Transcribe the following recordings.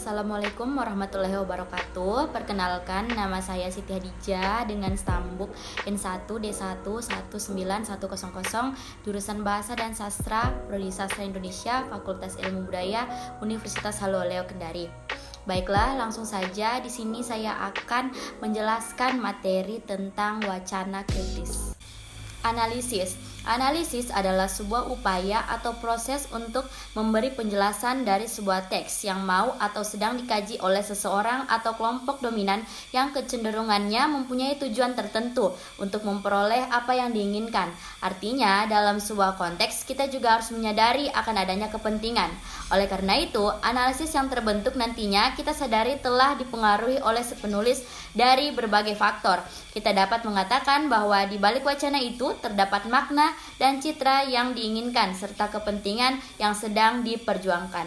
Assalamualaikum warahmatullahi wabarakatuh. Perkenalkan, nama saya Siti Hadijah dengan stambuk N1D1 19100, jurusan Bahasa dan Sastra, Prodi Sastra Indonesia, Fakultas Ilmu Budaya, Universitas Haloleo Kendari. Baiklah, langsung saja di sini saya akan menjelaskan materi tentang wacana kritis. Analisis adalah sebuah upaya atau proses untuk memberi penjelasan dari sebuah teks yang mau atau sedang dikaji oleh seseorang atau kelompok dominan yang kecenderungannya mempunyai tujuan tertentu untuk memperoleh apa yang diinginkan. Artinya, dalam sebuah konteks kita juga harus menyadari akan adanya kepentingan. Oleh karena itu, analisis yang terbentuk nantinya kita sadari telah dipengaruhi oleh si penulis dari berbagai faktor. Kita dapat mengatakan bahwa di balik wacana itu terdapat makna dan citra yang diinginkan serta kepentingan yang sedang diperjuangkan.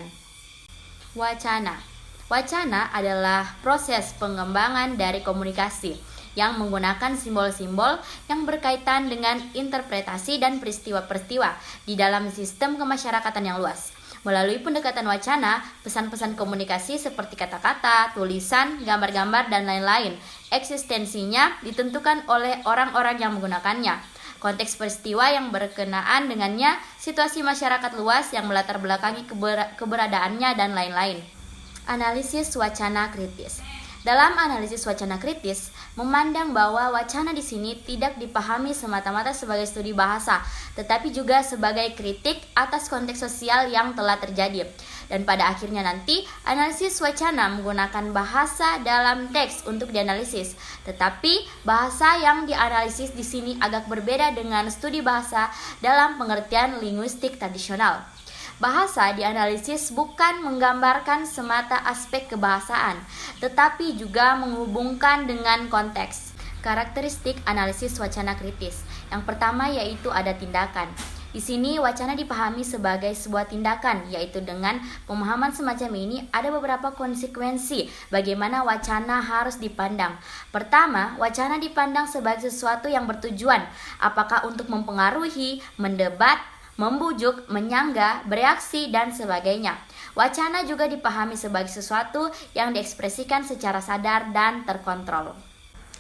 Wacana adalah proses pengembangan dari komunikasi yang menggunakan simbol-simbol yang berkaitan dengan interpretasi dan peristiwa-peristiwa di dalam sistem kemasyarakatan yang luas. Melalui pendekatan wacana, pesan-pesan komunikasi seperti kata-kata, tulisan, gambar-gambar, dan lain-lain eksistensinya ditentukan oleh orang-orang yang menggunakannya, konteks peristiwa yang berkenaan dengannya, situasi masyarakat luas yang melatar belakangi keberadaannya, dan lain-lain. Analisis wacana kritis. Dalam analisis wacana kritis, memandang bahwa wacana di sini tidak dipahami semata-mata sebagai studi bahasa, tetapi juga sebagai kritik atas konteks sosial yang telah terjadi. Dan pada akhirnya nanti, analisis wacana menggunakan bahasa dalam teks untuk dianalisis. Tetapi, bahasa yang dianalisis di sini agak berbeda dengan studi bahasa dalam pengertian linguistik tradisional. Bahasa dianalisis bukan menggambarkan semata aspek kebahasaan, tetapi juga menghubungkan dengan konteks. Karakteristik analisis wacana kritis. Yang pertama yaitu ada tindakan. Di sini wacana dipahami sebagai sebuah tindakan, yaitu dengan pemahaman semacam ini ada beberapa konsekuensi bagaimana wacana harus dipandang. Pertama, wacana dipandang sebagai sesuatu yang bertujuan, apakah untuk mempengaruhi, mendebat, membujuk, menyanggah, bereaksi, dan sebagainya. Wacana juga dipahami sebagai sesuatu yang diekspresikan secara sadar dan terkontrol.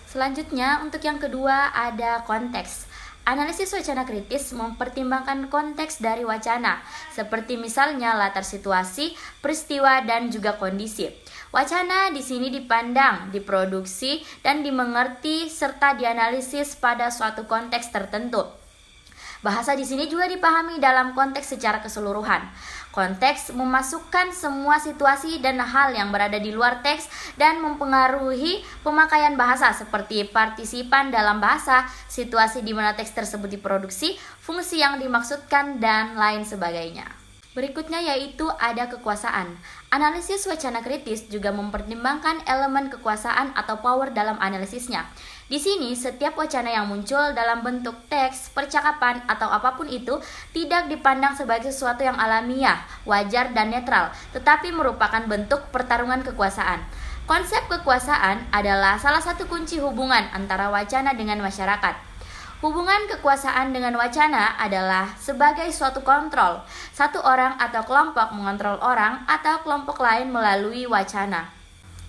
Selanjutnya, untuk yang kedua ada konteks. Analisis wacana kritis mempertimbangkan konteks dari wacana, seperti misalnya latar situasi, peristiwa, dan juga kondisi. Wacana di sini dipandang, diproduksi, dan dimengerti serta dianalisis pada suatu konteks tertentu. Bahasa di sini juga dipahami dalam konteks secara keseluruhan. Konteks memasukkan semua situasi dan hal yang berada di luar teks dan mempengaruhi pemakaian bahasa seperti partisipan dalam bahasa, situasi di mana teks tersebut diproduksi, fungsi yang dimaksudkan, dan lain sebagainya. Berikutnya yaitu ada kekuasaan. Analisis wacana kritis juga mempertimbangkan elemen kekuasaan atau power dalam analisisnya. Di sini, setiap wacana yang muncul dalam bentuk teks, percakapan, atau apapun itu tidak dipandang sebagai sesuatu yang alamiah, wajar, dan netral, tetapi merupakan bentuk pertarungan kekuasaan. Konsep kekuasaan adalah salah satu kunci hubungan antara wacana dengan masyarakat. Hubungan kekuasaan dengan wacana adalah sebagai suatu kontrol. Satu orang atau kelompok mengontrol orang atau kelompok lain melalui wacana.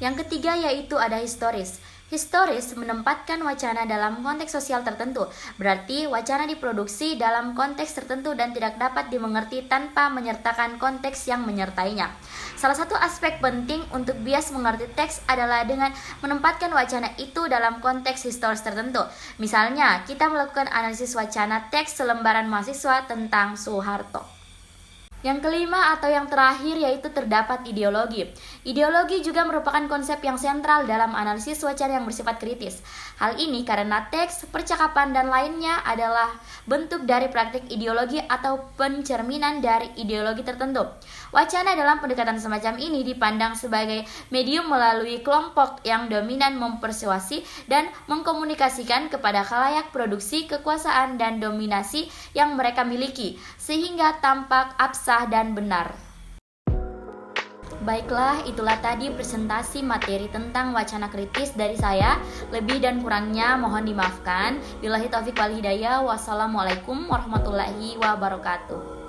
Yang ketiga yaitu ada historis. Historis menempatkan wacana dalam konteks sosial tertentu, berarti wacana diproduksi dalam konteks tertentu dan tidak dapat dimengerti tanpa menyertakan konteks yang menyertainya. Salah satu aspek penting untuk bias mengerti teks adalah dengan menempatkan wacana itu dalam konteks historis tertentu. Misalnya, kita melakukan analisis wacana teks selembaran mahasiswa tentang Soeharto. Yang kelima atau yang terakhir yaitu terdapat ideologi. Ideologi juga merupakan konsep yang sentral dalam analisis wacana yang bersifat kritis. Hal ini karena teks, percakapan, dan lainnya adalah bentuk dari praktik ideologi atau pencerminan dari ideologi tertentu. Wacana dalam pendekatan semacam ini dipandang sebagai medium melalui kelompok yang dominan mempersuasi dan mengkomunikasikan kepada khalayak produksi kekuasaan dan dominasi yang mereka miliki, sehingga tampak absah dan benar. Baiklah, itulah tadi presentasi materi tentang wacana kritis dari saya. Lebih dan kurangnya mohon dimaafkan. Billahi taufiq wal hidayah. Wassalamualaikum warahmatullahi wabarakatuh.